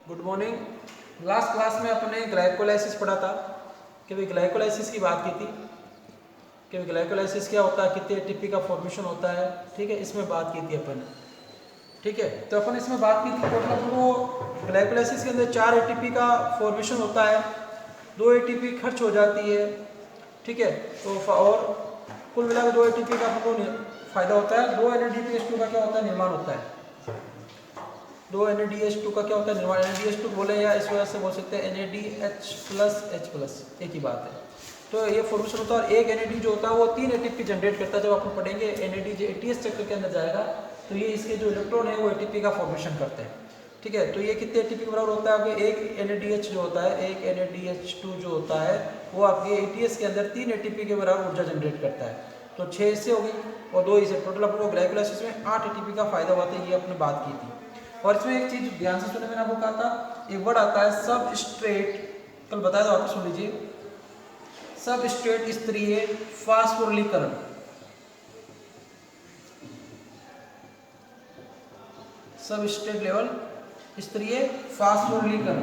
Good morning. Last class में अपने glycolysis पढ़ा था कि भाई ग्लाइकोलाइसिस की बात की थी कि भाई ग्लाइकोलाइसिस क्या होता है, कितने एटीपी का फॉर्मेशन होता है। ठीक है, इसमें बात की थी अपन। ठीक है, तो अपन इसमें बात की थी मतलब वो ग्लाइकोलाइसिस के अंदर 4 एटीपी का फॉर्मेशन होता है, 2 एटीपी खर्च हो जाती है। ठीक है, तो और कुल मिलाकर 2 एटीपी का आपको फायदा होता है। 2 NADPH2 का क्या होता है, निर्माण होता है। 2 NADH2 का क्या होता है, निर्माण। NADH2 बोले या इस वजह से बोल सकते हैं NADH+H+, एक ही बात है। तो ये फॉर्मेशन होता है और एक NAD जो होता है वो 3 एटीपी जनरेट करता है। जब आप पढ़ेंगे NAD जो ATS चक्र के अंदर जाएगा तो ये इसके जो इलेक्ट्रॉन है वो एटीपी का फॉर्मेशन करते हैं। ठीक है, तो ये कितने एटीपी के बराबर होता है आपके, एक NADH जो होता है, एक NADH2 जो होता है वो आपके ATS के अंदर 3 एटीपी के बराबर ऊर्जा जनरेट करता है। तो 6 इससे हो गई और 2 इससे, टोटल आपको ग्लाइकोलाइसिस में 8 एटीपी का फायदा हुआ था। ये अपने बात की थी। और इसमें एक चीज ध्यान से सुने, मैंने आपको कहा था एक वर्ड आता है सबस्ट्रेट, कल बताया था, वापस सुन लीजिए। सबस्ट्रेट स्तरीय फास्फोरिलीकरण। सबस्ट्रेट लेवल स्तरीय फास्फोरिलीकरण।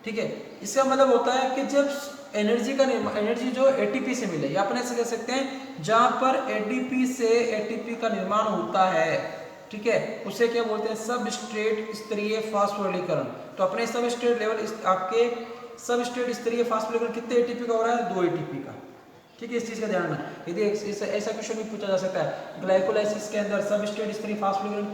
ठीक है, इसका मतलब होता है कि जब एनर्जी का एनर्जी जो एटीपी से मिले, या अपन ऐसे कह सकते हैं जहां पर एडीपी से एटीपी का निर्माण होता है, ठीक है, उसे क्या बोलते हैं, सबस्ट्रेट स्तरीय फास्फोरिलीकरण। तो अपने सबस्ट्रेट लेवल आपके सबस्ट्रेट स्तरीय फास्फोरिलीकरण कितने एटीपी का हो रहा है, 2 एटीपी का। ठीक है, इस चीज का ध्यान रखना। यदि ऐसा क्वेश्चन भी पूछा जा सकता है, ग्लाइकोलाइसिस के अंदर सबस्ट्रेट स्तरीय फास्फोरिलीकरण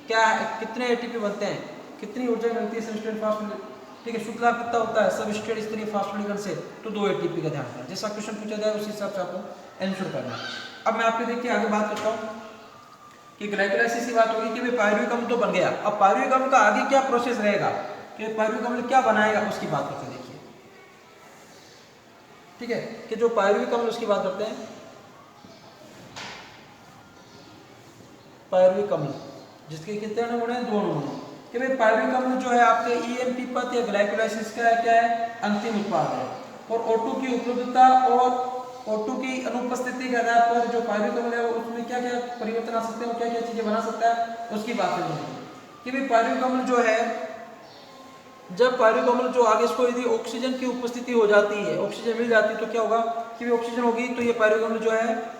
क्या है, कितने एटीपी बनते हैं, कितनी ऊर्जा मिलती है सबस्ट्रेट फास्फोरिलीकरण। ठीक है, शुक्ला कितना होता है सबस्ट्रेट स्तरीय फास्फोरिलीकरण से, तो 2 एटीपी का ध्यान रखना। जैसा क्वेश्चन पूछा जाए उसी हिसाब से आपको आंसर करना है। अब मैं आपके देखिए आगे बात करता हूँ कि ग्लाइकोलाइसिस की बात होगी कि भाई पायरुविक अम्ल तो बन गया, अब पायरुविक अम्ल का आगे क्या प्रोसेस रहेगा, कि पायरुविक अम्ल क्या बनाएगा, उसकी बात करते हैं। देखिए, ठीक है, कि जो पायरुविक अम्ल उसकी बात करते हैं। पायरुविक अम्ल जिसके कितने नमूने हैं, 2 नमूने। कि भाई पायरुविक अम्ल जो है आपके EMP पथ या ग्लाइकोलाइसिस का क्या है, अंतिम उत्पाद है। और O2 की उपलब्धता और O2 की अनुपस्थिति के आधार पर जो पायरुविक अम्ल है उसमें क्या क्या परिवर्तन आ सकते हैं और क्या क्या चीजें बना सकता है, उसकी बात करेंगे। कि भाई पायरुविक अम्ल जो है, जब पायरुविक अम्ल जो आगे इसको यदि ऑक्सीजन की उपस्थिति हो जाती है, ऑक्सीजन मिल जाती है, तो क्या होगा कि भाई ऑक्सीजन होगी तो ये पायरुविक अम्ल जो है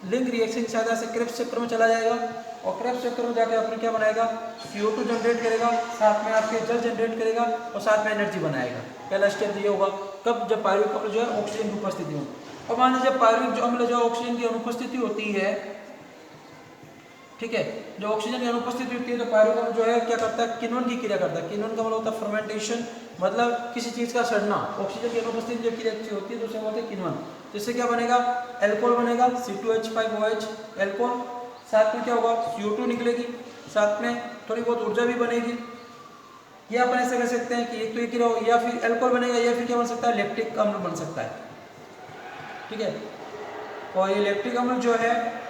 लिंक रिएक्शन की सहायता से क्रेब्स चक्र में चला जाएगा और क्रेब्स चक्र में जाकर अपने क्या बनाएगा, CO2 जनरेट करेगा, साथ में आपके जल जनरेट करेगा और साथ में एनर्जी बनाएगा। पहला स्टेप ये होगा, कब, जब पायरुविक अम्ल जो है ऑक्सीजन की उपस्थिति हो। और मान लीजिए जब पायरुविक अम्ल जो ऑक्सीजन की अनुपस्थिति होती है, ठीक है, जो ऑक्सीजन की अनुपस्थिति होती है तो पायरुविक अम्ल जो है क्या करता है, किण्वन की क्रिया करता है। किण्वन का मतलब होता है फर्मेंटेशन, मतलब किसी चीज का सड़ना। ऑक्सीजन की अनुपस्थिति जो क्रिया होती है तो उसे बोलते हैं किण्वन। तो इससे क्या बनेगा, एल्कोहल बनेगा, C2H5OH एल्कोहल। साथ में क्या होगा, CO2 निकलेगी, साथ में थोड़ी बहुत ऊर्जा भी बनेगी। ये अपन ऐसे कर सकते हैं कि एक तो ये क्रिया हो, या फिर एल्कोहल बनेगा, या फिर क्या बन सकता है, लैक्टिक अम्ल बन सकता है। ठीक है, और ये लैक्टिक अम्ल जो है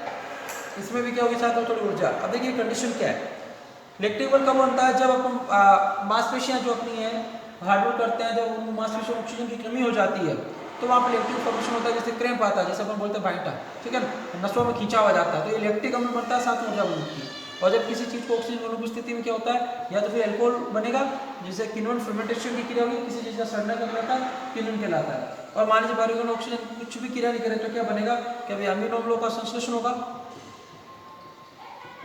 इसमें भी क्या होगी, साथ में थोड़ी ऊर्जा। अब देखिए कंडीशन क्या है, लैक्टिक अम्ल कब बनता है, जब अपन मांसपेशियां जो अपनी है हार्डवर्क करते हैं, जब उन मांसपेशियों में ऑक्सीजन की कमी हो जाती है तो वहाँ पर लैक्टिक फॉर्मेशन होता है, जैसे क्रैम्प आता है, जैसे अपन बोलते हैं भाइटा, ठीक है ना, नसों में खींचा हुआ जाता है, तो ये लैक्टिक अम्ल बनता है, साथ में ऊर्जा बनती है। और जब किसी चीज को ऑक्सीजन की अनुपस्थिति में क्या होता है, या तो फिर एल्कोहल बनेगा जिसे किण्वन फर्मेंटेशन की क्रिया होगी, किसी चीज का सड़ना का कहलाता है, किण्वन कहलाता है। और मान लीजिए पायरुविक अम्ल ऑक्सीजन कुछ भी क्रिया नहीं करे तो क्या बनेगा, कि भाई अमीनो अम्लों का संश्लेषण होगा।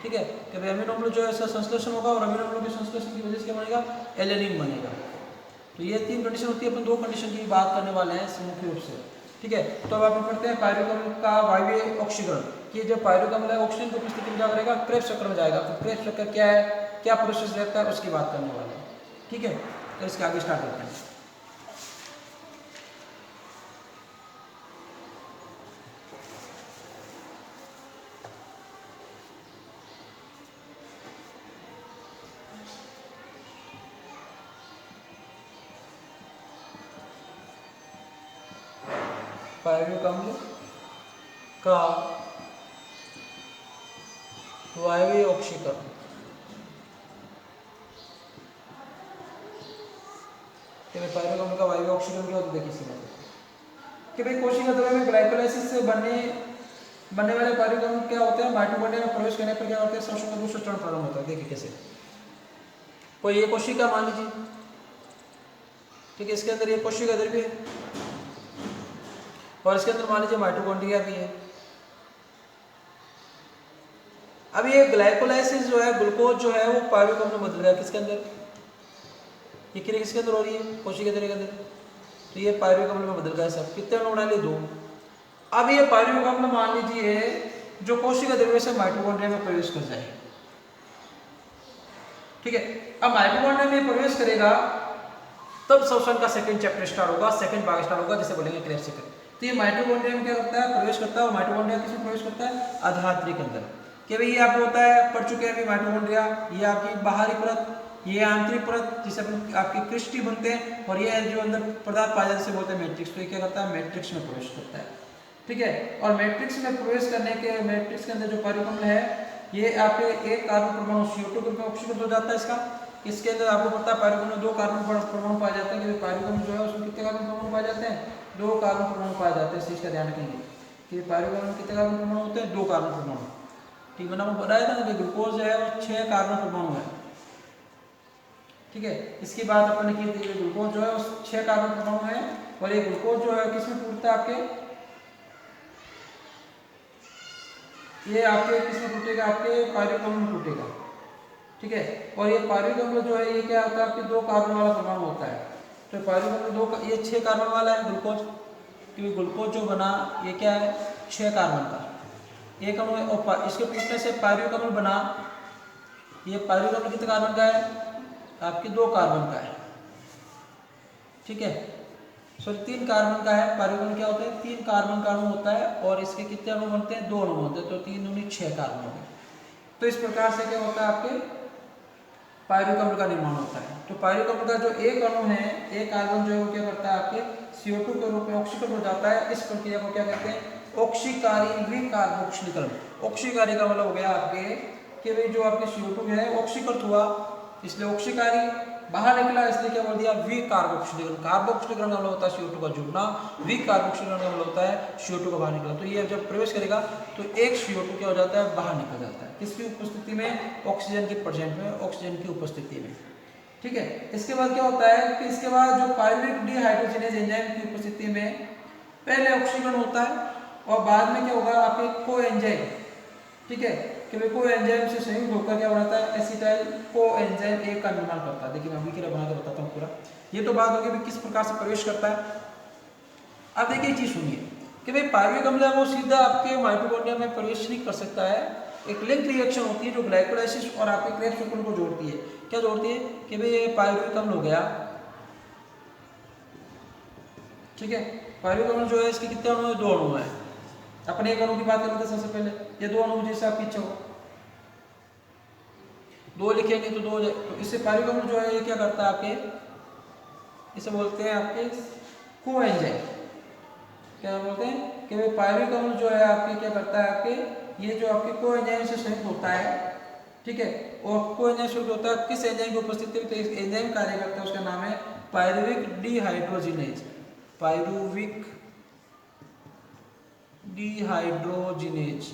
ठीक है, कि भाई अमीनो अम्ल जो है इसका संश्लेषण होगा और अमीनो अम्लों के संश्लेषण की वजह से क्या बनेगा, एलेनिन बनेगा। तो ये 3 कंडीशन होती है, अपन 2 कंडीशन की बात करने वाले हैं मुख्य रूप से। ठीक है, तो अब अपन पढ़ते हैं पायरुविक अम्ल का वायवीय ऑक्सीकरण। कि जब पायरुविक अम्ल है ऑक्सीजन की उपस्थिति में क्या करेगा, क्रेब्स चक्र में जाएगा। तो क्रेब्स चक्र क्या है, क्या प्रोसेस रहता है, उसकी बात करने वाले हैं। ठीक है, तो इसके आगे स्टार्ट करते हैं। पायरुविक अम्ल का वायवीय ऑक्सीकरण। कि भाई पायरुविक अम्ल का वायवीय ऑक्सीकरण क्या होता है, देखिए सीधा कि भाई कोशिका द्रव्य में ग्लाइकोलाइसिस से बनने वाले पायरुविक अम्ल क्या होते हैं, माइटोकॉन्ड्रिया में प्रवेश करने पर क्या होते हैं, संश्लेषण का दूसरा चरण प्रारंभ होता है। देखिए कैसे, कोई ये कोशिका मान लीजिए, ठीक है, इसके अंदर ये कोशिका इधर भी है और इसके अंदर मान लीजिए माइटोकॉन्ड्रिया भी है। अब ये ग्लाइकोलाइसिस जो है, ग्लूकोज जो है वो पायरुवेट अम्ल में बदल गया किसके अंदर, ये क्रिया किसके अंदर हो रही है, कोशिका के अंदर, तो ये पायरुवेट अम्ल में बदल गया सब। कितने अणु बना लिए, 2। अब ये पायरुवेट अम्ल मान लीजिए जो कोशिका द्रव्य से माइटोकॉन्ड्रिया में प्रवेश कर जाए, ठीक है। अब माइटोकॉन्ड्रिया में प्रवेश करेगा तब श्वसन का सेकंड चैप्टर स्टार्ट होगा, सेकंड भाग स्टार्ट होगा, जिसे बोलेंगे क्रेब्स चक्र। तो ये माइटोकॉन्ड्रिया में क्या करता है, प्रवेश करता है। और माइटोकॉन्ड्रिया किसमें प्रवेश करता है, आधात्रिक के अंदर। कि भाई ये आपको होता है, पढ़ चुके हैं अभी माइटोकॉन्ड्रिया, ये आपकी बाहरी परत, ये आंतरिक परत जिसे आपकी क्रिस्टी बनते हैं, और ये जो अंदर पदार्थ पाया जाता है बोलते हैं मैट्रिक्स। तो ये क्या करता है, मैट्रिक्स में प्रवेश करता है, ठीक है। और मैट्रिक्स में प्रवेश करने के, मैट्रिक्स के अंदर जो पायरुवेट अम्ल है, ये आपके एक कार्बन परमाणु CO2 के रूप में ऑक्सीकृत हो जाता है इसका। इसके अंदर आपको पता है पायरुवेट में 2 कार्बन परमाणु पाए जाते हैं, कि पायरुवेट अम्ल जो है उसमें कितने कार्बन परमाणु पाए जाते हैं, 2 कार्बन परमाणु पाए जाते हैं। इस चीज का ध्यान रखेंगे कि पायरुवेट में कितने कार्बन परमाणु होते हैं, 2 कार्बन परमाणु, ठीक है ना। बताया था कि ग्लूकोज जो है वो 6 कार्बन परमाणु है, ठीक है। इसकी बात अपन ने की थी, ग्लूकोज जो है वो 6 कार्बन परमाणु है। और ये ग्लूकोज जो है किसमें टूटता है, आपके ये आपके किसमें टूटेगा, आपके पायरुवेट अम्ल में टूटेगा, ठीक है। और ये पायरुवेट अम्ल जो है ये क्या होता है, आपके 2 कार्बन वाला परमाणु होता है। तो पायरुवेट अम्ल 2, ये 6 कार्बन वाला है ग्लूकोज, क्योंकि ग्लूकोज जो बना ये क्या है, 6 कार्बन का एक अणु है। और इसके टूटने से पायरुवेट अम्ल बना, ये पायरुवेट अम्ल कितने कार्बन का है, आपके 2 कार्बन का है, ठीक है। सॉरी 3 कार्बन का है। पायरुवेट अम्ल क्या होता है, 3 कार्बन का अणु होता है, और इसके कितने अणु बनते हैं, 2 अणु बनते हैं। तो 3 दूनी 6 कार्बन हो गए। तो इस प्रकार से क्या होता है, आपके पायरुवेट अम्ल का निर्माण होता है। तो पायरुवेट अम्ल का जो एक अणु है, एक कार्बन जो है वो क्या करता है, आपके CO2 के रूप में ऑक्सीकृत हो जाता है। इस प्रक्रिया को क्या कहते हैं, ऑक्सीकारी विकार्बोक्सीकरण। ऑक्सीकारी का मतलब हो गया आपके कि भाई जो आपके CO2 है ऑक्सीकृत हुआ, इसलिए ऑक्सीकारी बाहर निकला, इसलिए क्या बोल दिया, विकार्बोक्सीकरण। कार्बोक्सीकरण का मतलब होता है CO2 का जुड़ना, विकार्बोक्सीकरण का मतलब होता है CO2 का बाहर निकला। तो ये जब प्रवेश करेगा तो एक CO2 क्या हो जाता है, बाहर निकल जाता है। किसकी उपस्थिति में, ऑक्सीजन की प्रेजेंट में, ऑक्सीजन की उपस्थिति में, ठीक है। इसके बाद क्या होता है कि इसके बाद जो पायरुविक डिहाइड्रोजिनेज एंजाइम की उपस्थिति में पहले ऑक्सीकरण होता है, और बाद में क्या होगा, आपके कोएंजाइम, ठीक है, कि भाई कोएंजाइम से संयुक्त होकर क्या बनाता है, एसिटाइल कोएंजाइम A का निर्माण करता है। देखिए मैं अभी बना के बताता हूँ पूरा। ये तो बात होगी किस प्रकार से प्रवेश करता है। अब देखिए चीज सुनिए कि भाई पायरुवेट अम्ल है वो सीधा आपके माइटोकॉन्ड्रिया में प्रवेश नहीं कर सकता है। एक लिंक रिएक्शन होती है जो ग्लाइकोलाइसिस और आपके क्रेब्स चक्र को जोड़ती है। क्या जोड़ती है कि भाई ये पायरुवेट अम्ल हो गया, ठीक है। पायरुवेट अम्ल जो है इसके कितने अणु है, 2 अणु है। अपने एक अणु की बात करते हैं सबसे पहले, ये 2 अणु जैसे आप पीछे हो 2 लिखेंगे तो 2 तो इससे पायरुवेट अम्ल जो है ये क्या करता है, आपके इसे बोलते हैं आपके कोएंजाइम। क्या बोलते हैं कि भाई पायरुवेट अम्ल जो है आपके क्या करता है, आपके ये जो आपके कोएंजाइम से संयुक्त होता है, ठीक है। और कोएंजाइम से संयुक्त होता है किस एंजाइम की उपस्थिति में, तो एक एंजाइम कार्य करता है, उसका नाम है पायरुविक डिहाइड्रोजिनेज। Pyruvic dehydrogenase.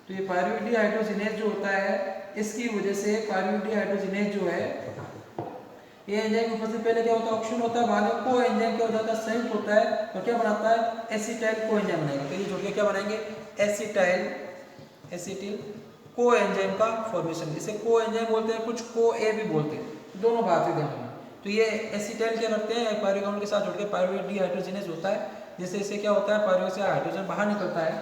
तो ये पायरुविक डिहाइड्रोजिनेज जो होता है, इसकी वजह से पायरुविक डिहाइड्रोजिनेज जो है ये एंजाइम उपस्थित पहले क्या होता है, ऑक्सीजन होता है, बाद में कोएंजाइम क्या हो जाता है, संयुक्त होता है, तो क्या बनाता है, एसिटाइल कोएंजाइम बनाएगा। तो ये जोड़ के क्या बनाएंगे, एसिटिल कोएंजाइम का फॉर्मेशन। इसे कोएंजाइम बोलते हैं, कुछ को-ए भी बोलते हैं, दोनों बात है ध्यान में। तो ये एसिटाइल क्या करते हैं, पायरुवेट अम्ल के साथ जुड़ के पायरुवेट डिहाइड्रोजिनेज होता है, जिससे इसे क्या होता है, पायरुवेट से हाइड्रोजन बाहर निकलता है,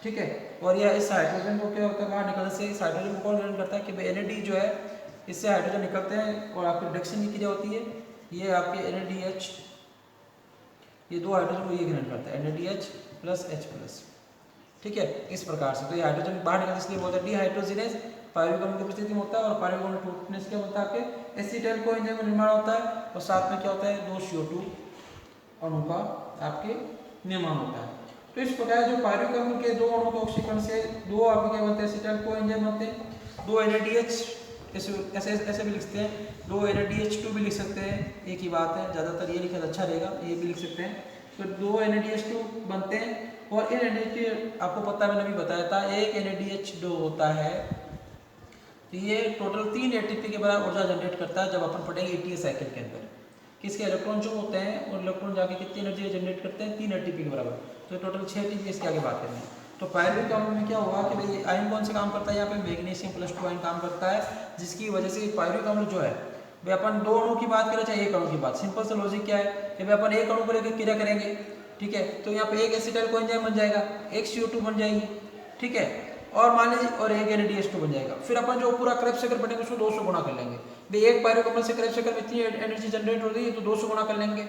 ठीक है। और यह इस हाइड्रोजन को क्या होता है, बाहर निकलने से इस हाइड्रोजन को कौन ग्रहण करता है कि NAD जो है इससे हाइड्रोजन निकलते हैं, और आपकी रिडक्शन की क्रिया होती है, ये आपके NADH, ये 2 हाइड्रोजन को ये ग्रहण करता है, NADH प्लस H+, ठीक है। इस प्रकार से तो ये हाइड्रोजन बाहर निकलता है, इसलिए बोलते हैं डिहाइड्रोजिनेज। पायरुवेट अम्ल की उपस्थिति में होता है, और पायरुवेट अम्ल टूटने से क्या होता है, आपके एसिटाइल कोएंजाइम का निर्माण होता है, और साथ में क्या होता है, 2 CO2 अणु का आपके निर्माण होता है। तो इस प्रकार जो पायरुवेट अम्ल के 2 अणु के ऑक्सीकरण से 2 आपके क्या बनते हैं, एसिटाइल कोएंजाइम बनते हैं। 2 NADH ऐसे भी लिखते हैं, 2 NADH2 भी लिख सकते हैं, एक ही बात है, ज़्यादातर ये लिखा अच्छा रहेगा, ये भी लिख सकते हैं। तो 2 NADH2 बनते हैं, और इन NADH आपको पता है, मैंने अभी बताया था, एक NADH2 होता है तो ये टोटल 3 एटीपी के बराबर ऊर्जा जनरेट करता है जब अपन पढ़ेंगे एटीए साइकिल के अंदर। किसके इलेक्ट्रॉन जो होते हैं और इलेक्ट्रॉन जाके कितनी एनर्जी जनरेट करते हैं 3 एटीपी के बराबर। तो टोटल 6 एटीपी इसके आगे बात करेंगे। तो पायरुविक अम्ल में क्या हुआ कि भाई आयन कौन से काम करता है, यहाँ पे मैग्नीशियम +2 आयन काम करता है, जिसकी वजह से पायरुविक अम्ल जो है भाई अपन 2 अणु की बात करें चाहे 1 अणु की बात, सिंपल सा लॉजिक क्या है कि भाई अपन 1 अणु को लेकर क्रिया करेंगे, ठीक है, तो यहाँ पे एक एसिटाइल कोएंजाइम बन जाएगा, एक CO2 बन जाएगी, ठीक है, और मान लीजिए और एक NADH2 बन जाएगा। फिर अपन जो पूरा क्रेब्स चक्र पढ़ेंगे उसको 200 गुणा कर लेंगे भाई, एक पायरुविक अम्ल से क्रेब्स चक्र में इतनी एनर्जी जनरेट हो रही है तो 200 गुणा कर लेंगे,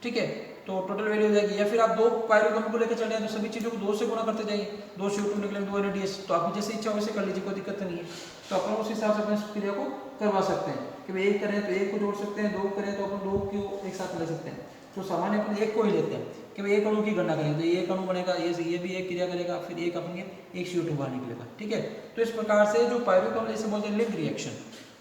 ठीक है, तो टोटल वैल्यू हो जाएगी। या फिर आप 2 पायरुविक अम्ल को लेकर चले तो सभी चीज़ों को 2 से गुणा करते जाइए, 2 CO2 निकले 2 NADH, तो आपकी जैसे इच्छा वैसे कर लीजिए, कोई दिक्कत नहीं है। तो अपन उस हिसाब से अपन इस क्रिया को करवा सकते हैं कि भाई 1 करें तो 1 को जोड़ सकते हैं, 2 करें तो अपन 2 को एक साथ ले सकते हैं। तो सामान्य अपन 1 को ही लेते हैं कि भाई 1 अणु की गणना करें तो ये 1 अणु बनेगा, ये भी एक क्रिया करेगा, फिर एक अपन एक CO2 बाहर निकलेगा, ठीक है। तो इस प्रकार से जो पायरुविक अम्ल इसे बोलते हैं लिंक रिएक्शन।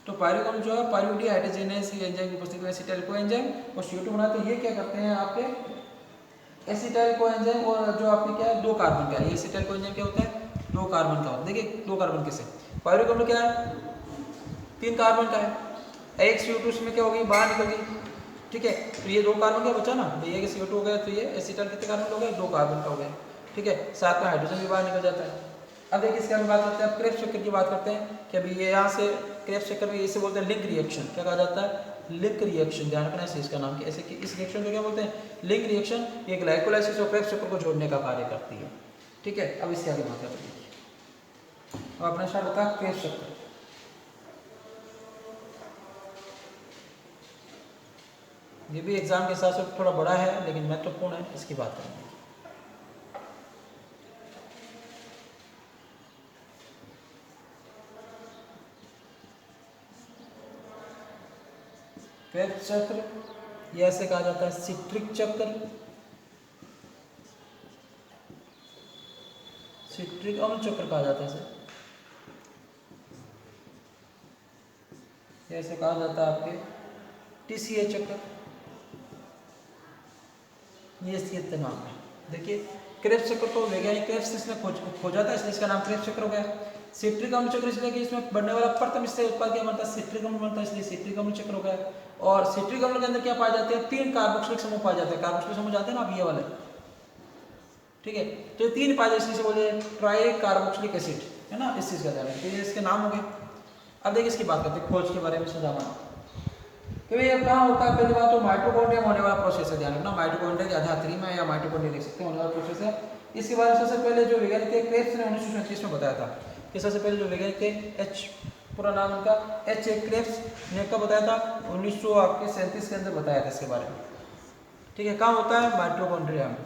तो पायरुविक अम्ल जो है पायरुविक डिहाइड्रोजनेज एंजाइम की उपस्थिति में एसिटाइल कोएंजाइम और CO2 बनाते हैं। ये क्या करते हैं आपके एसिटाइल कोएंजाइम और जो आपके क्या है 2 कार्बन का है, ये एसिटाइल कोएंजाइम क्या होता है 2 कार्बन का होता है। देखिए 2 कार्बन कैसे, पायरुविक अम्ल क्या है 3 कार्बन का है, एक CO2 इसमें क्या होगी बाहर निकल गई, ठीक है, तो ये 2 कार्बन का बचा ना, तो ये CO2 हो गया, तो ये एसिटाइल कितने कार्बन हो गए 2 कार्बन का हो गया, ठीक है, साथ में हाइड्रोजन भी बाहर निकल जाता है। अब देखिए इसके बारे में बात करते हैं, अब क्रेब्स चक्कर की बात करते हैं कि अभी ये यहाँ से क्रेब्स चक्कर में इसे बोलते हैं लिंक रिएक्शन, क्या कहा जाता है लिंक रिएक्शन, ध्यान रखना है इसका नाम, ऐसे कि इस रिएक्शन को क्या बोलते हैं लिंक रिएक्शन। ये ग्लाइकोलाइसिस और क्रेब्स चक्कर को जोड़ने का कार्य करती है, ठीक है। अब इसके आगे बात करते हैं, अब अपना स्टार्ट होता है क्रेब्स चक्कर। ये भी एग्जाम के हिसाब से थोड़ा बड़ा है लेकिन महत्वपूर्ण है, इसकी बात करेंगे। क्रेब्स चक्र यह ऐसे कहा जाता है सिट्रिक चक्र, सिट्रिक अम्ल चक्र कहा जाता है इसे, ऐसे कहा जाता है आपके TCA चक्र, ये इसके नाम है। देखिए क्रेब्स चक्र तो वैज्ञानिक क्रेब्स इसने खोजा था इसलिए इसका नाम क्रेब्स चक्र हो गया। सिट्रिक अम्ल चक्र इसलिए कि इसमें बनने वाला प्रथम इससे उत्पाद क्या बनता है सिट्रिक अम्ल बनता है, इसलिए सिट्रिक अम्ल चक्र हो गया। और सिट्रिक अम्ल के अंदर क्या पाए जाते हैं 3 कार्बोक्सिलिक समूह पाए जाते हैं, कार्बोक्सिलिक समूह जाते हैं ना अब ये वाले, ठीक है, तो 3 पाए जाते हैं, इसलिए बोले ट्राई कार्बोक्सिलिक एसिड है ना, इस चीज का ध्यान रखिए, इसके नाम हो गए। अब देखिए इसकी बात करते हैं खोज के बारे में समझाना कि भाई अब कहाँ होता है, पहली बात तो माइटोकॉन्ड्रिया में होने वाला प्रोसेस है, ध्यान रखना माइटोकॉन्ड्रिया की आधात्री में या माइटोकॉन्ड्रिया लिख सकते हैं होने वाला प्रोसेस है। इसके बारे में सबसे पहले जो वैज्ञानिक थे क्रेब्स ने 1937 में बताया था कि सबसे पहले जो वैज्ञानिक थे एच, पूरा नाम उनका H.A. क्रेब्स ने कब बताया था 1937 के अंदर बताया था इसके बारे में, ठीक है। कहाँ होता है माइटोकॉन्ड्रिया में,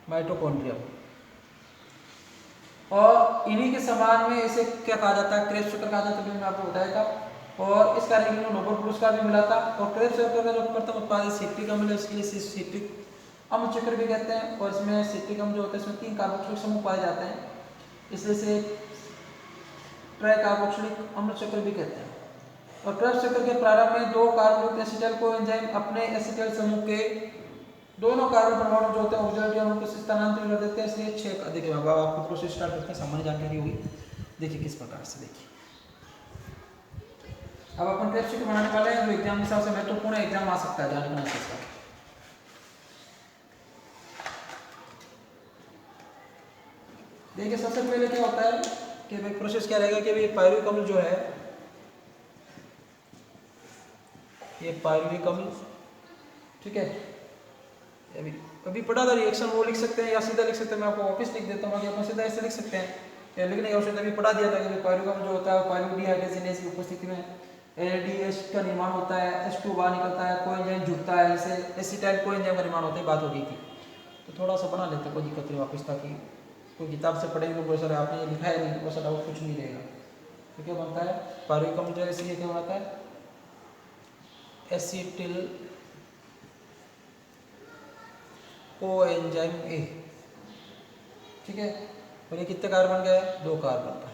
माइटोकॉन्ड्रिया, और इन्हीं के समान में इसे क्या कहा जाता है क्रेब्स चक्र कहा जाता है, मैंने आपको बताया था। और इस कार्य के लिए नोबेल पुरस्कार भी मिला था। और क्रेब्स चक्र का जो प्रथम उत्पाद सिट्रिक अम्ल है उसके लिए सिट्रिक अम्ल चक्र भी कहते हैं। और इसमें सिट्रिक अम्ल जो होता है इसमें 3 कार्बोक्सिलिक समूह पाए जाते हैं, इसलिए से ट्राई कार्बोक्सिलिक अम्ल चक्र भी कहते हैं। और क्रेब्स चक्र के प्रारंभ में 2 कार्बोनिल एसिटाइल कोएंजाइम अपने एसिटाइल समूह के दोनों कार्बन परमाणु जो होते हैं ऑक्सीजन अणु को स्थानांतरित कर देते हैं, इसलिए 6 देखिए अब आपको प्रोसेस स्टार्ट करते हैं, सामान्य जानकारी होगी, देखिए किस प्रकार से। देखिए अब अपन क्रेब्स चक्र बनाने वाले हैं जो एग्जाम के हिसाब से महत्वपूर्ण एग्जाम आ सकता है, ध्यान रखना इसका। देखिए सबसे पहले क्या होता है कि भाई प्रोसेस क्या रहेगा कि भाई पायरुविक अम्ल जो है, ये पायरुविक अम्ल, ठीक है, अभी पढ़ा था रिएक्शन वो लिख सकते हैं या सीधा लिख सकते हैं, मैं आपको वापस लिख देता हूँ कि अपन सीधा ऐसे लिख सकते हैं, लिखने की आवश्यकता अभी पढ़ा दिया था कि पायरुविक अम्ल जो होता है पायरुविक डिहाइड्रोजनेज की उपस्थिति में NADH का निर्माण होता है, H2 बाहर निकलता है, कोएंजाइम जुड़ता है, जैसे एसिटाइल कोएंजाइम का निर्माण होता है, बात हो गई थी। तो थोड़ा सा बना लेते हैं, कोई दिक्कत नहीं वापस, ताकि कोई किताब से पढ़ेंगे तो बहुत सारे आपने ये लिखा है नहीं वैसा डाउट कुछ नहीं रहेगा। तो क्या बनता है पायरुविक अम्ल जो है इसलिए क्या बनता है एसिटिल कोएंजाइम A, ठीक है। और ये कितने कार्बन का है 2 कार्बन का।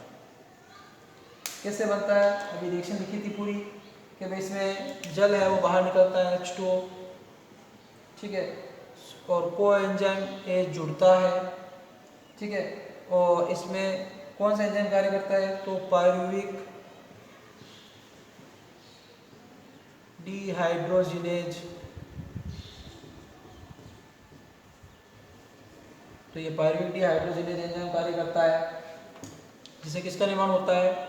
कैसे बनता है अभी रिएक्शन लिखी थी पूरी कि भाई इसमें जल है वो बाहर निकलता है H2O, ठीक है, और कोएंजाइम A जुड़ता है, ठीक है। और इसमें कौन सा एंजाइम कार्य करता है, तो पायरुविक डिहाइड्रोजिनेज। तो ये पायरुविक डिहाइड्रोजिनेज एंजाइम कार्य करता है, जिससे किसका निर्माण होता है,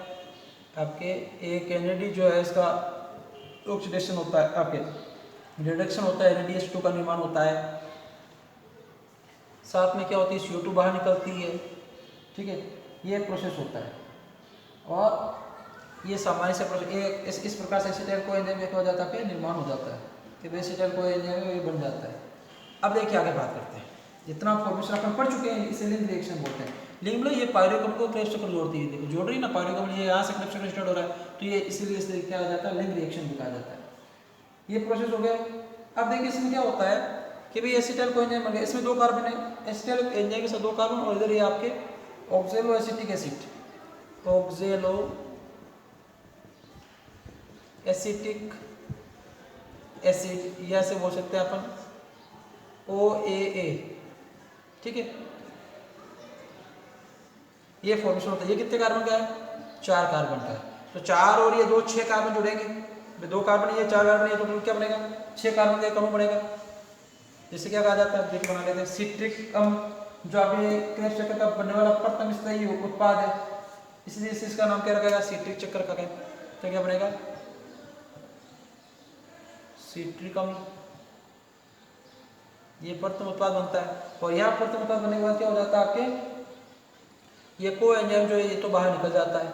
आपके एक एनएडी जो है इसका ऑक्सीडेशन होता है, आपके रिडक्शन होता है, NADH2 का निर्माण होता है। साथ में क्या होती है, CO2 बाहर निकलती है। ठीक है, ये प्रोसेस होता है और ये सामान्य से प्रोसेस इस प्रकार से एसिटाइल को एंजाइम क्या हो जाता है, निर्माण हो जाता है कि एसिटाइल को एंजाइम ये बन जाता है। अब देखिए आगे बात करते हैं, जितना फॉर्मेशन अपन पढ़ चुके हैं इसे लिंक रिएक्शन बोलते हैं। लिंक मतलब ये पायरुविक अम्ल को क्रेब्स चक्र जोड़ती है, देखो जोड़ रही है ना पायरुविक अम्ल, ये यहाँ से क्रेब्स चक्र स्टार्ट हो रहा है, तो ये इसीलिए इसे क्या आ जाता है, लिंक रिएक्शन भी कहा जाता है। ये प्रोसेस हो गया। अब देखिए इसमें क्या होता है कि भाई एसिटाइल को एंजाइम बन गया, इसमें 2 कार्बन है, एसिटाइल एंजाइम के साथ 2 कार्बन, और इधर ये आपके oxalo acetic acid, oxalo acetic acid, या से बोल सकते हैं अपन OAA। ठीक है, ये फॉर्मेशन होता है। ये कितने कार्बन का है, 4 कार्बन का है। तो 4 और ये 2 6 कार्बन जुड़ेंगे, 2 कार्बन ये 4 कार्बन, ये टोटल क्या बनेगा, 6 कार्बन का एक अणु बनेगा, जिसे क्या कहा जाता है, देखिए बना लेते हैं सिट्रिक अम्ल, जो अभी क्रेब्स चक्र का बनने वाला प्रथम स्थायी उत्पाद है, इसलिए इसका नाम क्या रखा गया, सिट्रिक चक्र का। तो क्या बनेगा, सिट्रिक अम्ल, ये प्रथम उत्पाद बनता है। और यहाँ प्रथम उत्पाद बनने के बाद क्या हो जाता है, आपके ये को एंजाइम जो है ये तो बाहर निकल जाता है।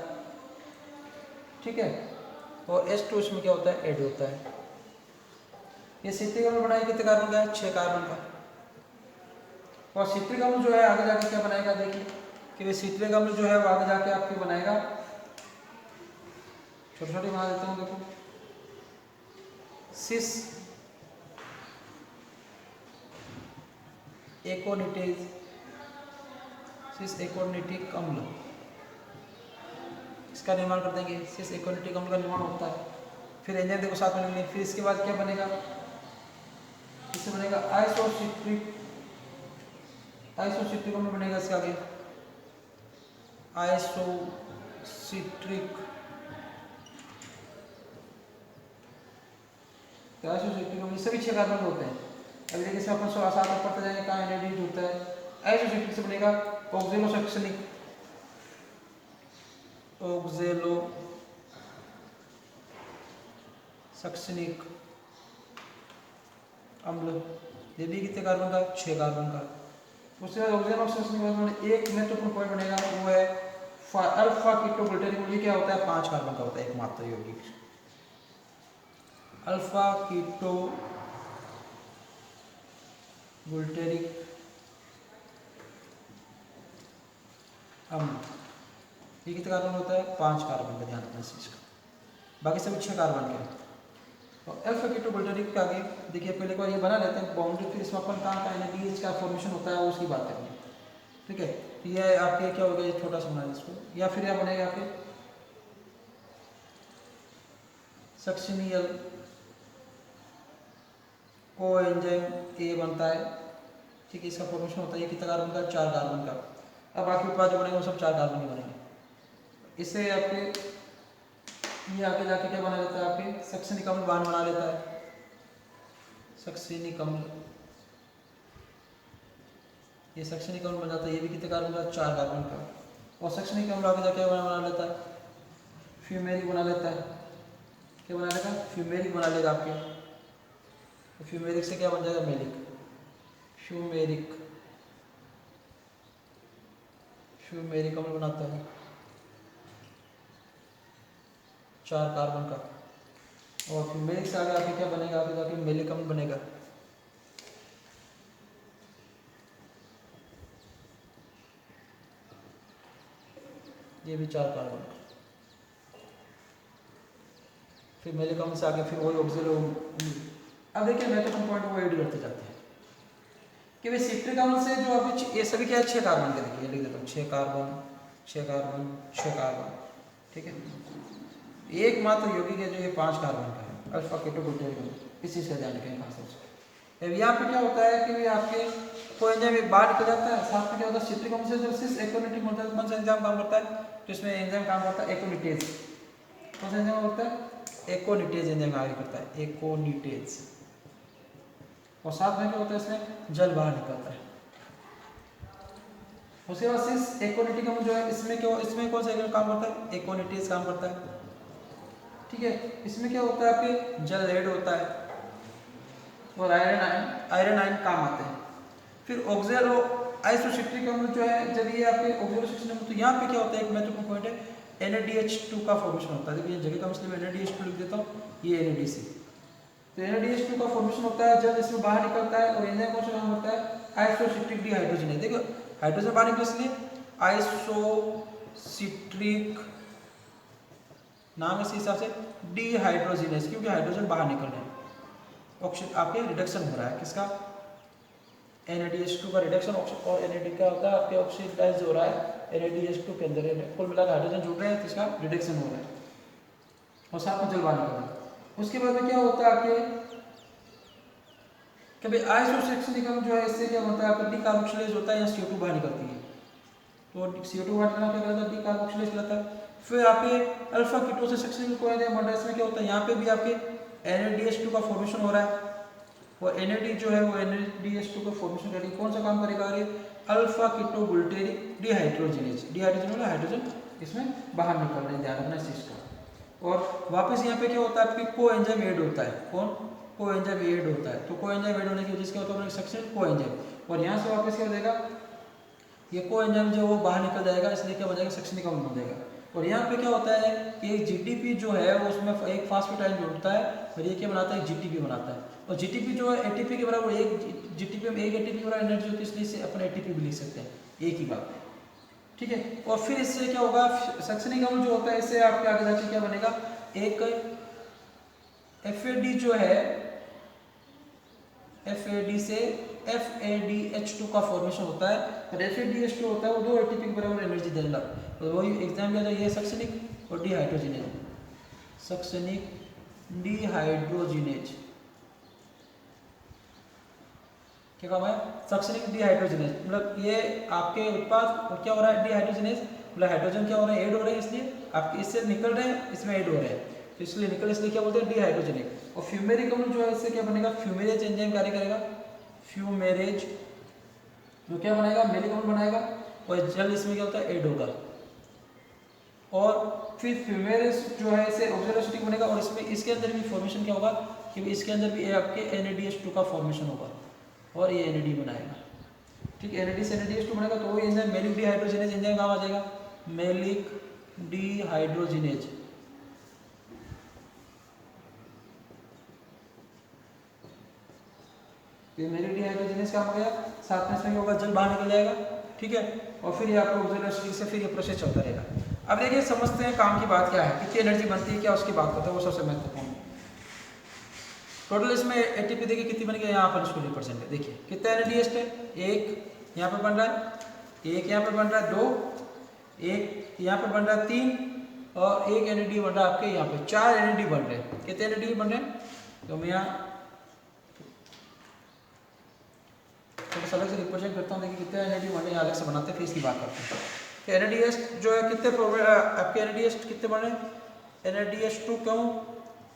ठीक है, और H2 इसमें क्या होता है, ऐड होता है। ये सिट्रिक अम्ल बनाएगा कितने कार्बन का है, 6 कार्बन का। और सिट्रिक अम्ल जो है आगे जाके क्या बनाएगा, देखिए कि वे सिट्रिक अम्ल जो है वो आगे जाके आपके बनाएगा, छोटे छोटे बना देता हूँ, देखो सिस एकोनिटेज, सिस एकोनिटिक अम्ल, इसका निर्माण कर देंगे, सिस एकोनिटिक अम्ल का निर्माण होता है। फिर एंजाइम देखो साथ में लिख लेंगे। फिर इसके बाद क्या बनेगा, इससे बनेगा आइसोसिट्रिक अम्ल बनेगा, इसके आगे आइसोसिट्रिक अम्ल, सभी 6 कार्बन होते हैं। अभी देखिए इसमें अपन साथ में पढ़ते जाएंगे कहाँ NADH जुड़ता है। आइसोसिट्रिक से बनेगा ऑक्सैलोसक्सेनिक, ऑक्सैलोसक्सेनिक अम्ल, ये भी कितने कार्बन का, 6 कार्बन का। उसके बाद ऑक्सैलोसक्सेनिक एक महत्वपूर्ण पॉइंट बनेगा, वो है अल्फा कीटोग्लूटारिक। ये क्या होता है, 5 कार्बन का होता है, एकमात्र यौगिक अल्फा कीटोग्लूटारिक अम्ल। ये कितने कार्बन होता है, 5 कार्बन का, ध्यान रखना इस चीज का। बाकी सभी 6 कार्बन के। और अल्फा कीटोग्लूटारिक के आगे देखिए पहले एक बार ये बना लेते हैं बाउंड्री, फिर इसमें अपन कहाँ का NADH का फॉर्मेशन होता है उसकी बात करेंगे। ठीक है, तो ये आपके क्या होगा, ये छोटा सा बना इसको, या फिर यह बनेगा आपके सक्सिनियल को एंजाइम ए बनता है। ठीक है, इसका फॉर्मेशन होता है, ये कितना कार्बन का, 4 कार्बन का। अब बाकी उत्पाद जो बनेंगे वो सब 4 कार्बन के बनेंगे। इससे आपके ये आगे जाके क्या बना लेता है, आपके सक्सेनिक अम्ल बाहर बना लेता है, सक्सेनिक अम्ल, ये सक्सेनिक अम्ल बन जाता है। ये भी कितने कार्बन का, 4 कार्बन का। और सक्सेनिक अम्ल आगे जाके बना लेता है, फ्यूमेरिक बना लेता है। क्या बना लेगा, फ्यूमेरिक बना लेगा आपके। तो फ्यूमेरिक से क्या बन जाएगा, मेलिक, फ्यूमेरिक अम्ल बनाता है, 4 कार्बन का। और फ्यूमेरिक से आगे आके क्या बनेगा, आगे जाके मेलिक अम्ल बनेगा। ये भी 4 कार्बन का। फिर मेलिक अम्ल से आगे फिर वही ऑक्सैलो। अब देखिए महत्वपूर्ण पॉइंट वो ऐड करते जाते हैं कि भाई सिट्रिक अम्ल से जो अभी ये सभी क्या है, 6 कार्बन के। देखिए लिख देता हूँ, 6 कार्बन, 6 कार्बन, 6 कार्बन। ठीक है, एकमात्र यौगिक है जो ये 5 कार्बन का है, अल्फा कीटोग्लूटारिक। इस चीज़ का ध्यान रखें खास तौर से। अब यहाँ पे क्या होता है कि आपके कोएंजाइम बाहर निकल जाता है, साथ में क्या होता है सिट्रिक एसिड जब सिस एकोनिटिक कौन सा एंजाइम काम करता है, तो इसमें एंजाइम काम करता है एकोनिटेज। कौन सा एंजाइम होता है एकोनिटेज एंजाइम कार्य करता है, एकोनिटेज। और साथ में क्या होता है इसमें जल बाहर निकलता है। उसके बाद सिस एकोनिटिकम जो है इसमें क्या, इसमें कौन सा एंजाइम काम करता है एकोनिटेज काम करता है, ठीक है। इसमें क्या होता है आपके जल ऐड होता है और आयरन आयन काम आते हैं। फिर ऑक्सैलो आइसोसिट्रिक अम्ल जो है जब ये आपके ऑक्सैलोसिट्रिक अम्ल, तो यहाँ पे क्या होता है एक महत्वपूर्ण पॉइंट है NADH2 का फॉर्मेशन होता है। देखिए जगह का मतलब NADH2 लिख देता हूँ, ये NADC। तो NADH2 का फॉर्मेशन होता है जब इसमें बाहर निकलता है और एंजाइम कौन सा काम होता है आइसोसिट्रिक डिहाइड्रोजनेज। देखो हाइड्रोजन बाहर निकले इसलिए आइसोसिट्रिक नाम इसी हिसाब से डिहाइड्रोजनेज, क्योंकि हाइड्रोजन बाहर निकल रहे हैं, ऑक्सीजन आपके रिडक्शन हो रहा है किसका NADH2 का रिडक्शन, और NAD का होता है आपके ऑक्सीडाइज हो रहा है NADH2 के अंदर, कुल मिलाकर हाइड्रोजन जुड़ रहे हैं तो इसका रिडक्शन हो रहा है और साथ में जल बाहर निकल रहा है। उसके बाद में क्या होता है आपके कभी आइसोसेक्सनिकम जो है इससे क्या होता है आपका डिकार्बोक्सिलेज होता है या CO2 बाहर निकलती है, तो CO2 बाहर निकलना क्या कहलाता है डिकार्बोक्सिलेज कहलाता है। फिर आपके अल्फा कीटोसिस सेक्शनल कोएंजाइम बन रहा है, इसमें क्या होता है यहाँ पे भी आपके NADH2 का फॉर्मेशन हो रहा है और NAD जो है वो NADH2 का फॉर्मेशन करेगी, कौन सा काम करेगा ये अल्फा कीटोबुल्टेरिक डिहाइड्रोजनेज, डिहाइड्रोजन वाला हाइड्रोजन इसमें बाहर निकल रहे हैं, ध्यान रखना इस चीज का। और वापस यहाँ पे क्या होता है आपकी कोएंजाइम ऐड होता है, कौन कोएंजाइम ऐड होता है, तो कोएंजाइम ऐड होने की वजह से क्या होता है सक्सेस कोएंजाइम, और यहाँ से वापस क्या हो जाएगा ये कोएंजाइम जो वो बाहर निकल जाएगा, इसलिए क्या हो जाएगा सक्सेनिक अम्ल बन जाएगा। और यहाँ पे क्या होता है कि एक GTP जो है वो उसमें एक फास्फेटाइड जोड़ता है और ये क्या बनाता है GTP बनाता है, और GTP जो है ATP के बराबर, एक GTP में एक ATP के बराबर एनर्जी होती है, इसलिए इसे अपन ATP भी लिख सकते हैं, एक ही बात है, ठीक है। और फिर इससे क्या होगा सक्सेनिक अम्ल जो होता है इससे आपके आगे जाके क्या बनेगा एक FAD जो है FAD से FADH2 का फॉर्मेशन होता है, और FADH2 होता है वो 2 ATP के बराबर एनर्जी देगा, तो वही एग्जाम में ये सक्सेनिक और डिहाइड्रोजनेज, सक्सेनिक डिहाइड्रोजनेज क्या काम है सक्सेनिक डिहाइड्रोजनेज, मतलब ये आपके उत्पाद क्या हो रहा है डिहाइड्रोजनेज, मतलब हाइड्रोजन क्या हो रहा है ऐड हो रहे हैं, इसलिए आपके इससे निकल रहे हैं इसमें ऐड हो रहे हैं, तो इसलिए निकल इसलिए क्या बोलते हैं डिहाइड्रोजनेज। और फ्यूमेरिक अम्ल जो है इससे क्या बनेगा फ्यूमेरेज एंजाइम कार्य करेगा, फ्यूमेरेज जो क्या बनाएगा मेलिक अम्ल बनाएगा, और जल इसमें क्या होता है ऐड होगा, और फिर फ्यूमेरेज जो है इसे ऑक्सैलोसिटिक बनेगा, और इसमें इसके अंदर भी फॉर्मेशन क्या होगा कि इसके अंदर भी आपके NADH2 का फॉर्मेशन होगा और ये NAD बनाएगा, ठीक है। NAD से NADH2 बनेगा तो वो एंजाइम मेलिक डिहाइड्रोजनेज एंजाइम काम आ जाएगा, मेलिक डिहाइड्रोजनेज, ये मेलिक डिहाइड्रोजनेज काम हो गया, साथ में इसमें होगा जल बाहर निकल जाएगा, ठीक है। और फिर ये आपको ऑक्सैलोसिटिक से फिर ये प्रोसेस चलता रहेगा। अब देखिए समझते हैं काम की बात क्या है, कितनी एनर्जी बनती है क्या उसकी बात करते हैं, वो सबसे महत्वपूर्ण। टोटल इसमें ATP देखिए कितनी बन गई यहाँ पर 20% है, देखिए कितना NADH है, एक यहाँ पर बन रहा है, एक यहाँ पर बन रहा है 2, एक यहाँ पर बन रहा है 3, और एक NAD बन रहा है आपके यहाँ पे 4 NAD बन रहे हैं। कितने NAD बन रहे हैं तो मैं यहाँ थोड़ा सा अलग से रिप्रेजेंट करता हूँ, देखिए कितने NAD बन रहे हैं अलग से बनाते हैं फिर इसकी बात करते हैं। तो NADH जो है कितने आपके NADH कितने बन रहे हैं, NADH2 कहूँ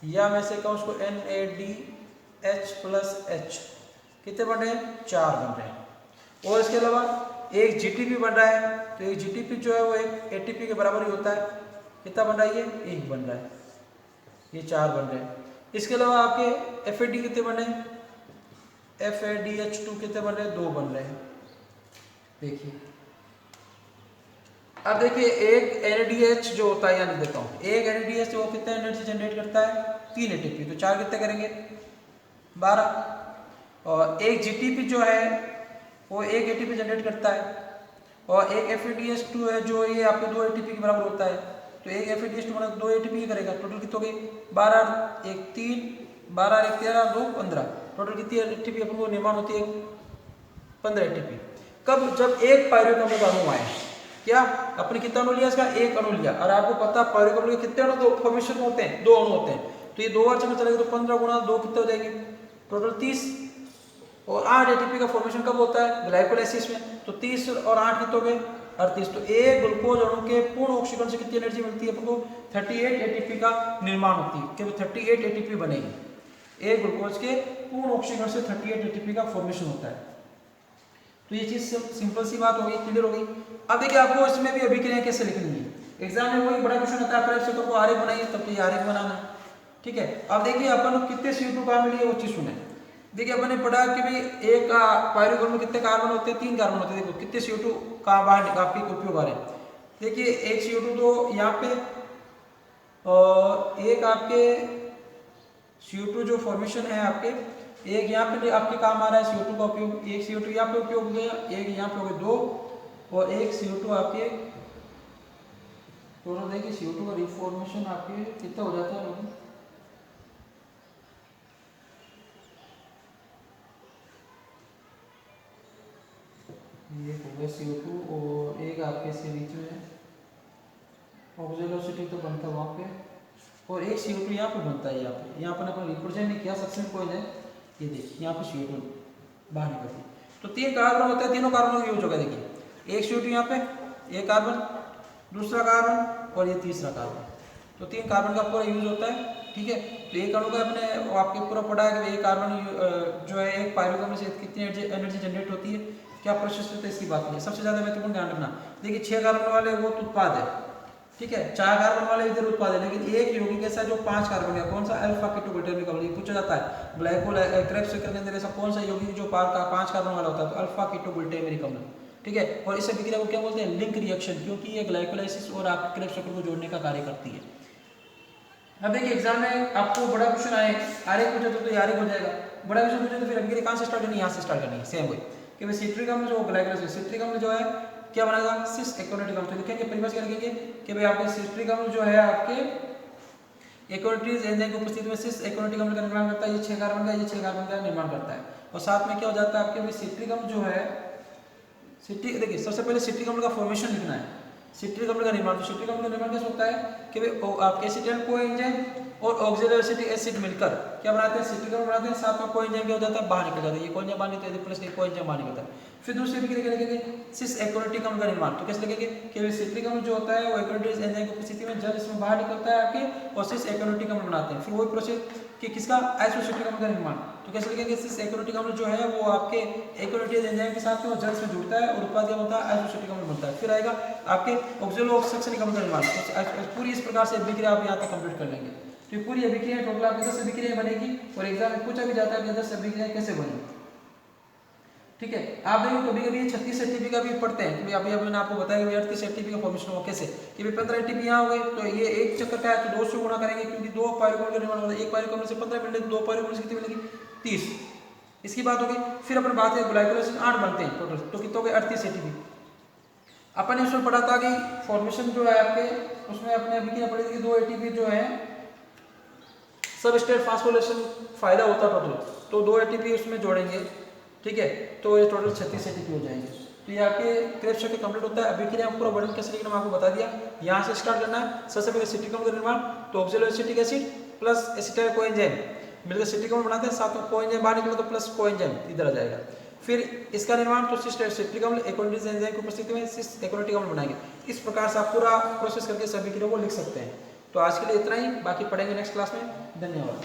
या मैं से कहूँ उसको NADH+H कितने बन रहे हैं 4 बन रहे हैं, और इसके अलावा एक GTP बन रहा है, तो एक GTP जो है वो एक ATP के बराबर ही होता है, कितना बन रहा है ये 1 बन रहा है, ये 4 बन रहे हैं। इसके अलावा आपके FAD कितने बन रहे हैं, FADH2 कितने बन रहे हैं 2 बन रहे हैं, देखिए। अब देखिए एक NADH जो होता है यहाँ लिख देता हूँ, एक NADH वो कितना एनर्जी जनरेट करता है 3 ATP, तो 4 कितने करेंगे 12, और एक GTP जो है वो 1 ATP जनरेट करता है, और एक FADH2 है जो ये आपके 2 ATP के बराबर होता है, तो एक FADH2 बना 2 ATP करेगा, टोटल कितने हो गई 12, एक 3, 12 एक 13, 2 15, टोटल कितनी ATP अपन को निर्माण होती है 15 ATP। कब जब एक पायरुवेट अम्ल का अणु आए, क्या अपने कितना अणु लिया इसका 1 अणु लिया, और आपको पता पायरुवेट अम्ल के कितने अणु फॉर्मेशन होते हैं 2 अणु होते हैं, तो ये 2 बार चक्कर चलेगा तो 15 गुणा 2 कितने हो जाएंगे टोटल 30, और 8 एटीपी का फॉर्मेशन कब होता है ग्लाइकोलाइसिस में। तो 30 और 8 कितने हो गए 38। तो एक ग्लूकोज अणु के पूर्ण ऑक्सीकरण से कितनी एनर्जी मिलती है आपको 38 एटीपी का निर्माण होती है, केवल 38 एटीपी बनेगी। एक ग्लूकोज के पूर्ण ऑक्सीकरण से 38 एटीपी का फॉर्मेशन होता है। तो ये चीज सिंपल सी बात हो गई, क्लियर हो गई। अब देखिए आपको इसमें भी अभिक्रिया कैसे लिखनी है, एग्जाम में वही बड़ा क्वेश्चन आता है क्रेब्स चक्र को आरेख बनाइए, तब तो ये आरेख बनाना है, ठीक है। अब देखिए अपन कितने CO2 कहाँ मिली है वो चीज सुने। देखिए अपन ने पढ़ा कि भाई एक पायरुवेट में कितने कार्बन होते हैं 3 कार्बन होते हैं। देखो कितने CO2 कहाँ बाहर आपके उपयोग आ रहे हैं। देखिए एक CO2 तो यहाँ पे और एक आपके CO2 जो फॉर्मेशन है आपके एक यहाँ पे आपके काम आ रहा है CO2 का उपयोग, एक CO2 यहाँ पे उपयोग हो गया, एक यहाँ पे हो गया 2 और एक CO2 आपके टोटल देखिए CO2 का रिफॉर्मेशन आपके कितना हो जाता है। ये हो गया CO2 और एक आपके इसके बीच में ऑक्सीडेसिटी तो बनता है वहाँ पे और एक CO2 यहाँ पे बनता है। यहाँ पर अपन रिप्रेजेंट नहीं किया सक्सेस पॉइंट है, ये देखिए यहाँ पे CO2 बाहर निकलती है। तो 3 कार्बन होता है, तीनों कार्बनों का यूज होगा। देखिए एक CO2 यहाँ पे, एक कार्बन, दूसरा कार्बन और ये तीसरा कार्बन, तो 3 कार्बन का पूरा यूज होता है, ठीक है। तो एक अणु का अपने आपके पूरा पढ़ा है कि एक कार्बन जो है एक पायरुवेट में से कितनी एनर्जी जनरेट होती है, क्या प्रोसेस होता है, इसकी बात नहीं। सबसे ज्यादा महत्वपूर्ण ध्यान रखना, देखिए 6 कार्बन वाले वो उत्पाद है, ठीक है, 4 कार्बन वाले इधर उत्पाद है, लेकिन एक यौगिक ऐसा जो 5 कार्बन है, कौन सा अल्फा कीटोग्लूटामिक अम्ल, पूछा जाता है क्रेब्स चक्र के अंदर ऐसा कौन सा यौगिक जो 5 कार्बन वाला होता है, तो अल्फा कीटोग्लूटामिक अम्ल, ठीक है। और इस अभिक्रिया को क्या बोलते हैं लिंक रिएक्शन, क्योंकि ये ग्लाइकोलाइसिस और आपके क्रेब्स चक्र को जोड़ने का कार्य करती है। अब देखिए एग्जाम में आपको बड़ा क्वेश्चन आए आरेख पूछे तो ये आरेख हो जाएगा, बड़ा क्वेश्चन पूछे तो फिर अभिक्रिया कहां से स्टार्ट करनी है, यहाँ से स्टार्ट करनी है। सेम वही कि भाई सिट्रिक अम्ल जो ग्लाइकोलाइसिस सिट्रिक अम्ल जो है क्या बनाएगा सिस एक्टिनिक अम्ल, तो लिखेंगे परिभाषा क्या लिखेंगे कि भाई आपके सिट्रिक अम्ल जो है आपके एक्टिनिक एंजाइम की उपस्थिति में सिस एक्टिनिक अम्ल का निर्माण करता है। ये 6 कार्बन का, ये 6 कार्बन का निर्माण करता है। और साथ में क्या हो जाता है आपके भाई सिट्रिक अम्ल जो है सिट्रिक, देखिए सबसे पहले सिट्रिक अम्ल का फॉर्मेशन लिखना है, सिट्रिक अम्ल का निर्माण। तो सिट्रिक अम्ल का निर्माण कैसे होता है कि भाई आपके एसिटाइल कोएंजाइम और ऑक्सिडेसिटी एसिड मिलकर क्या बनाते हैं सिट्रिक अम्ल बनाते हैं, साथ में कोएंजाइम क्या हो जाता है बाहर निकल जाता है, ये कोएंजाइम बाहर निकलता है प्लस ये कोएंजाइम बाहर निकलता है। फिर दूसरे भी क्या लिखेंगे सिस एक्टिनिक अम्ल का निर्माण, तो कैसे लिखेंगे कि सिट्रिक अम्ल जो होता है वो एक्टिनिक एंजाइम की उपस्थिति में जब इसमें बाहर निकलता है आपके और सिस एक्टिनिक अम्ल बनाते हैं। फिर वही प्रोसेस कि किसका आइसोसिट्रिक अम्ल का निर्माण, तो कैसे लिखेंगे सिस एक्टिनिक अम्ल जो है वो आपके एक्टिनिक एंजाइम के साथ में जल्द में जुड़ता है और उत्पाद क्या होता है आइसोसिट्रिक अम्ल बनता है। फिर आएगा आपके ऑक्सैलोसक्सेनिक अम्ल का निर्माण। तो पूरी इस प्रकार से अभिक्रिया आप यहाँ तक कंप्लीट कर लेंगे। तो ये पूरी अभिक्रिया टोटल आपकी 10 अभिक्रिया बनेगी और एग्जाम में पूछा भी जाता है कि 10 अभिक्रिया कैसे बनी, ठीक है। आप देखो कभी कभी 36 एटीपी का भी पढ़ते हैं कि अभी मैंने आपको बताया कि 38 एटीपी का फॉर्मेशन हो कैसे कि भाई 15 एटीपी यहाँ हो गए तो ये एक चक्कर का है तो 2 से गुणा करेंगे, क्योंकि 2 पायरुवेट का निर्माण होता है, एक पायरुवेट से 15 मिलेंगे, 2 पायरुवेट से कितनी मिलेगी 30, इसकी बात होगी। फिर अपन बात है ग्लाइकोलाइसिस 8 बनते हैं टोटल, तो कितने हो गए 38 एटीपी। अपन ने उसमें पढ़ा था कि फॉर्मेशन जो है आपके उसमें अपने अभिक्रिया पढ़ी थी कि 2 एटीपी जो है सब स्टेट फास्फोरिलेशन फायदा होता है टोटल, तो 2 एटीपी उसमें जोड़ेंगे, ठीक है, तो ये टोटल 36 एटीपी हो जाएंगे। तो ये आपके क्रेब्स चक्र कंप्लीट होता है। अभिक्रिया पूरा वर्णन कैसे लिखना मैं आपको बता दिया, यहाँ से स्टार्ट करना है। सबसे पहले सिट्रिक अम्ल का निर्माण, तो oxaloacetic acid plus acetyl coenzyme मिलकर सिट्रिक अम्ल बनाते हैं, साथ में कोएंजाइम बाहर निकले तो प्लस कोएंजाइम इधर आ जाएगा। फिर इसका निर्माण तो सिट्रिक अम्ल एक्टिनिक एंजाइम की उपस्थिति में सिस एक्टिनिक अम्ल बनाएंगे। इस प्रकार से आप पूरा प्रोसेस करके सभी अभिक्रिया को लिख सकते हैं। तो आज के लिए इतना ही, बाकी पढ़ेंगे नेक्स्ट क्लास में। धन्यवाद।